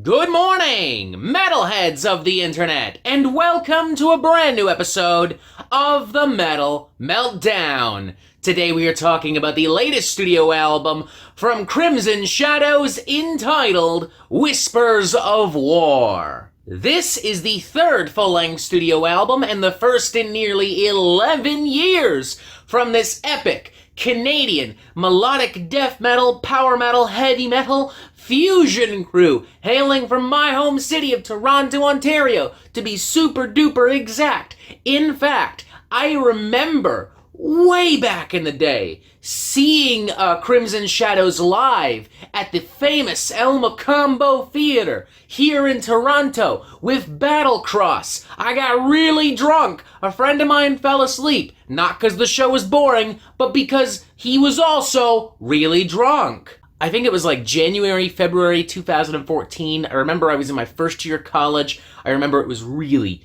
Good morning, metalheads of the internet, and welcome to a brand new episode of the Metal Meltdown. Today we are talking about the latest studio album from Crimson Shadows entitled Whispers of War. This is the third full-length studio album and the first in nearly 11 years from this epic Canadian melodic death metal, power metal, heavy metal fusion crew hailing from my home city of Toronto, Ontario, to be super duper exact. In fact, I remember way back in the day seeing Crimson Shadows live at the famous El Macombo Theater here in Toronto with Battlecross. I got really drunk. A friend of mine fell asleep, not because the show was boring, but because he was also really drunk. I think it was like January, February 2014. I remember I was in my first year of college. I remember it was really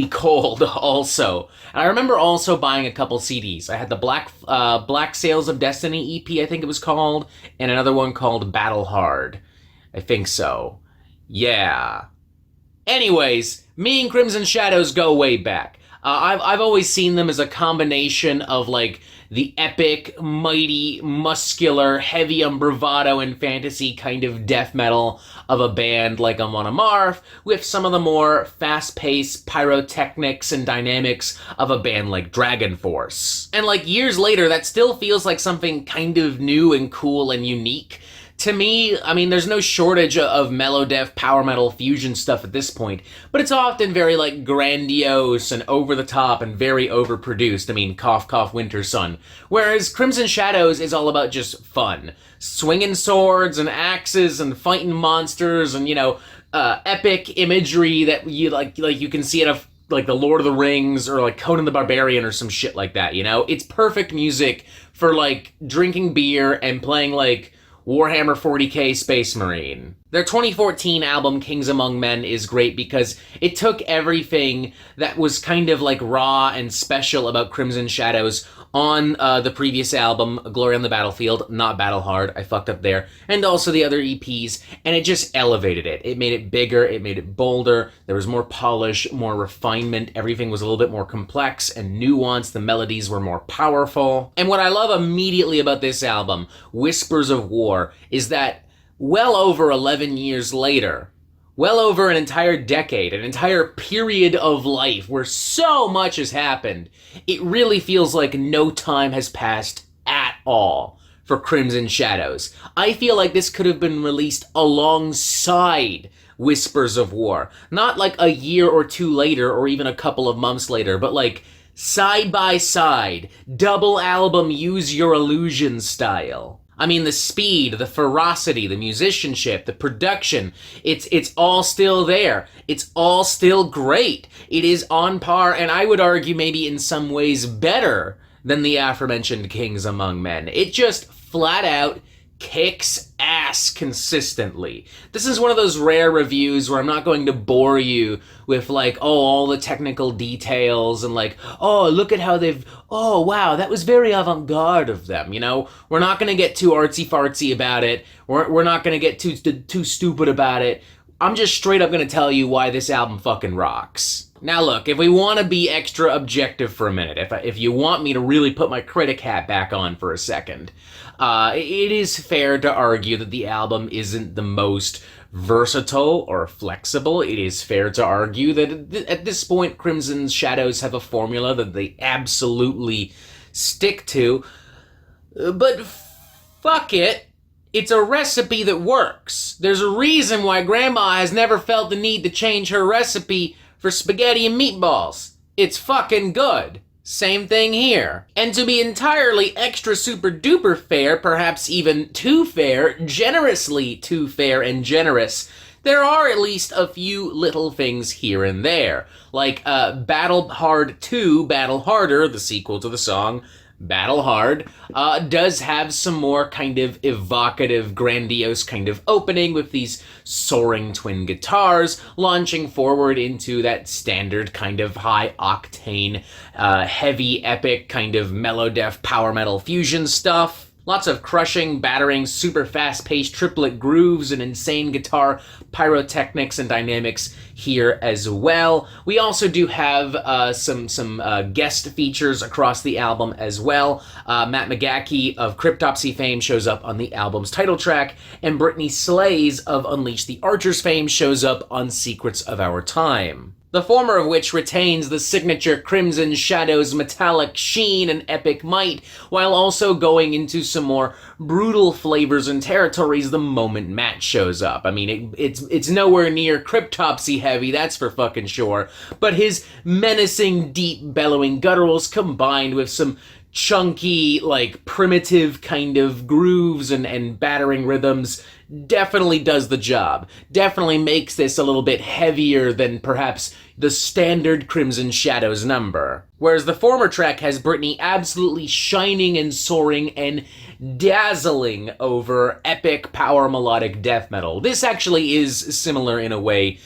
cold also. And I remember also buying a couple CDs. I had the Black Sails of Destiny EP, I think it was called, and another one called Battle Hard. I think so. Yeah. Anyways, me and Crimson Shadows go way back. I've always seen them as a combination of like the epic, mighty, muscular, heavy on bravado and fantasy kind of death metal of a band like Amon Amarth, with some of the more fast-paced pyrotechnics and dynamics of a band like Dragon Force. And like years later, that still feels like something kind of new and cool and unique. To me, I mean, there's no shortage of melodeath, power metal, fusion stuff at this point, but it's often very, like, grandiose and over-the-top and very overproduced. I mean, cough, cough, winter sun. Whereas Crimson Shadows is all about just fun. Swinging swords and axes and fighting monsters and, epic imagery that you can see out of like the Lord of the Rings or like Conan the Barbarian or some shit like that, It's perfect music for, like, drinking beer and playing, like, Warhammer 40k Space Marine. Their 2014 album, Kings Among Men, is great because it took everything that was kind of like raw and special about Crimson Shadows on the previous album, Glory on the Battlefield, not Battle Hard, I fucked up there, and also the other EPs, and it just elevated it. It made it bigger, it made it bolder, there was more polish, more refinement, everything was a little bit more complex and nuanced, the melodies were more powerful. And what I love immediately about this album, Whispers of War, is that well over 11 years later, well over an entire decade, an entire period of life where so much has happened, it really feels like no time has passed at all for Crimson Shadows. I feel like this could have been released alongside Whispers of War. Not like a year or two later or even a couple of months later, but like side by side, double album Use Your Illusion style. I mean, the speed, the ferocity, the musicianship, the production, it's all still there. It's all still great. It is on par, and I would argue maybe in some ways better than the aforementioned Kings Among Men. It just flat out kicks ass consistently. This is one of those rare reviews where I'm not going to bore you with like, all the technical details and like, look at how oh wow, that was very avant-garde of them, We're not going to get too artsy-fartsy about it. We're not going to get too stupid about it. I'm just straight up going to tell you why this album fucking rocks. Now look, if we want to be extra objective for a minute, if you want me to really put my critic hat back on for a second, it is fair to argue that the album isn't the most versatile or flexible. It is fair to argue that at this point, Crimson Shadows have a formula that they absolutely stick to. But fuck it. It's a recipe that works. There's a reason why Grandma has never felt the need to change her recipe for spaghetti and meatballs. It's fucking good. Same thing here. And to be entirely extra super duper fair, perhaps even too fair, generously too fair and generous, there are at least a few little things here and there. Like Battle Hard 2, Battle Harder, the sequel to the song Battle Hard, does have some more kind of evocative, grandiose kind of opening with these soaring twin guitars launching forward into that standard kind of high-octane, heavy, epic kind of melodeath power metal fusion stuff. Lots of crushing, battering, super fast-paced triplet grooves and insane guitar pyrotechnics and dynamics here as well. We also do have some guest features across the album as well. Matt McGachy of Cryptopsy fame shows up on the album's title track, and Brittany Slays of Unleash the Archers fame shows up on Secrets of Our Time. The former of which retains the signature Crimson Shadow's metallic sheen and epic might, while also going into some more brutal flavors and territories the moment Matt shows up. I mean, it's nowhere near Cryptopsy heavy, that's for fucking sure, but his menacing, deep, bellowing gutturals combined with some chunky, like, primitive kind of grooves and battering rhythms definitely does the job. Definitely makes this a little bit heavier than perhaps the standard Crimson Shadows number. Whereas the former track has Brittany absolutely shining and soaring and dazzling over epic power melodic death metal. This actually is similar in a way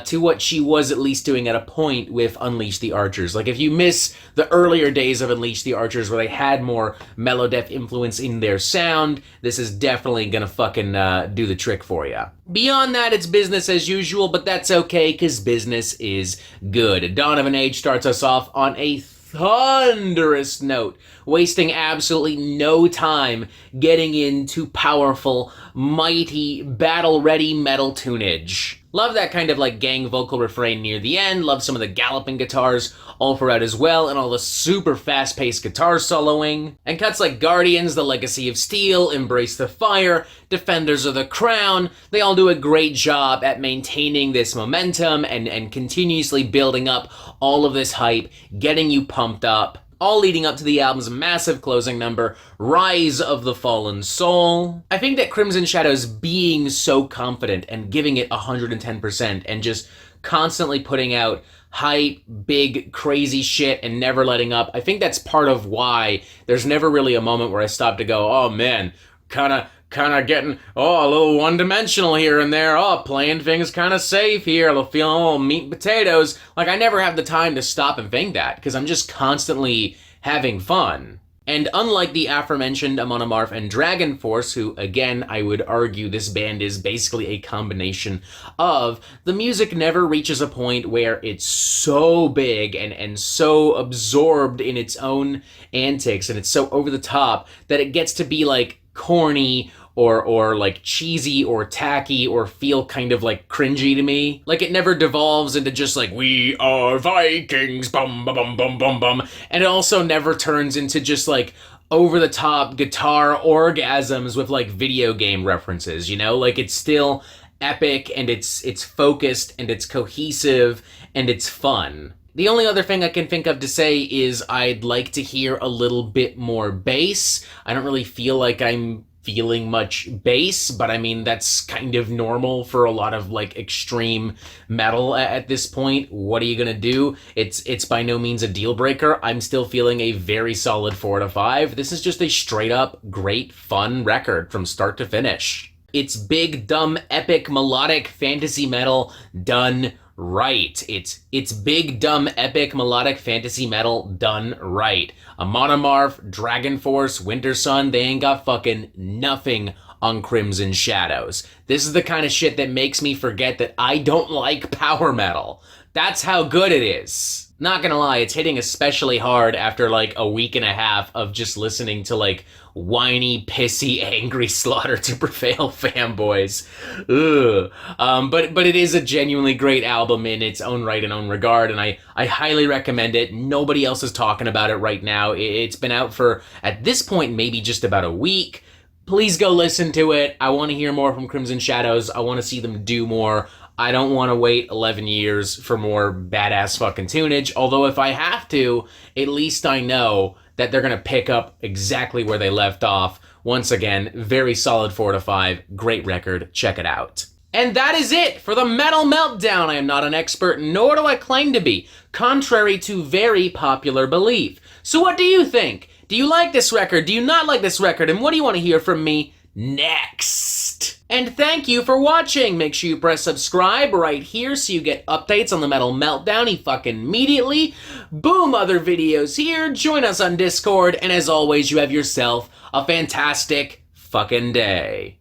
to what she was at least doing at a point with Unleash the Archers. Like, if you miss the earlier days of Unleash the Archers where they had more melodeath influence in their sound, this is definitely gonna fucking do the trick for you. Beyond that, it's business as usual, but that's okay, because business is good. Dawn of an Age starts us off on a thunderous note, wasting absolutely no time getting into powerful, mighty, battle-ready metal tunage. Love that kind of like gang vocal refrain near the end, love some of the galloping guitars all throughout as well, and all the super fast-paced guitar soloing. And cuts like Guardians, The Legacy of Steel, Embrace the Fire, Defenders of the Crown, they all do a great job at maintaining this momentum and continuously building up all of this hype, getting you pumped up, all leading up to the album's massive closing number, Rise of the Fallen Soul. I think that Crimson Shadows being so confident and giving it 110% and just constantly putting out hype, big, crazy shit and never letting up, I think that's part of why there's never really a moment where I stop to go, oh man, kinda getting, a little one-dimensional here and there, playing things kind of safe here, feeling a little meat and potatoes. Like, I never have the time to stop and think that, because I'm just constantly having fun. And unlike the aforementioned Amon Amarth and Dragon Force, who, again, I would argue this band is basically a combination of, the music never reaches a point where it's so big and so absorbed in its own antics, and it's so over the top that it gets to be, like, corny or like cheesy or tacky or feel kind of like cringy to me. Like, it never devolves into just like, we are Vikings, bum bum bum bum bum bum. And it also never turns into just like over the top guitar orgasms with like video game references, you know? Like, it's still epic and it's focused and it's cohesive and it's fun. The only other thing I can think of to say is I'd like to hear a little bit more bass. I don't really feel like I'm feeling much bass, but I mean, that's kind of normal for a lot of like extreme metal at this point. What are you gonna do? It's by no means a deal breaker. I'm still feeling a very solid 4 to 5. This is just a straight up great fun record from start to finish. It's big, dumb, epic, melodic fantasy metal done right. It's big, dumb, epic, melodic fantasy metal done right. Amon Amarth, Dragon Force, Winter Sun, they ain't got fucking nothing on Crimson Shadows. This is the kind of shit that makes me forget that I don't like power metal. That's how good it is. Not gonna lie, it's hitting especially hard after like a week and a half of just listening to like whiny, pissy, angry Slaughter to Prevail fanboys. Ugh. But it is a genuinely great album in its own right and own regard, and I highly recommend it. Nobody else is talking about it right now. It's been out for, at this point, maybe just about a week. Please go listen to it. I want to hear more from Crimson Shadows. I want to see them do more. I don't want to wait 11 years for more badass fucking tunage, although if I have to, at least I know that they're going to pick up exactly where they left off. Once again, very solid 4 to 5, great record, check it out. And that is it for the Metal Meltdown. I am not an expert, nor do I claim to be, contrary to very popular belief. So what do you think? Do you like this record? Do you not like this record? And what do you want to hear from me next? And thank you for watching. Make sure you press subscribe right here so you get updates on the Metal Meltdown fucking immediately. Boom, other videos here. Join us on Discord. And as always, you have yourself a fantastic fucking day.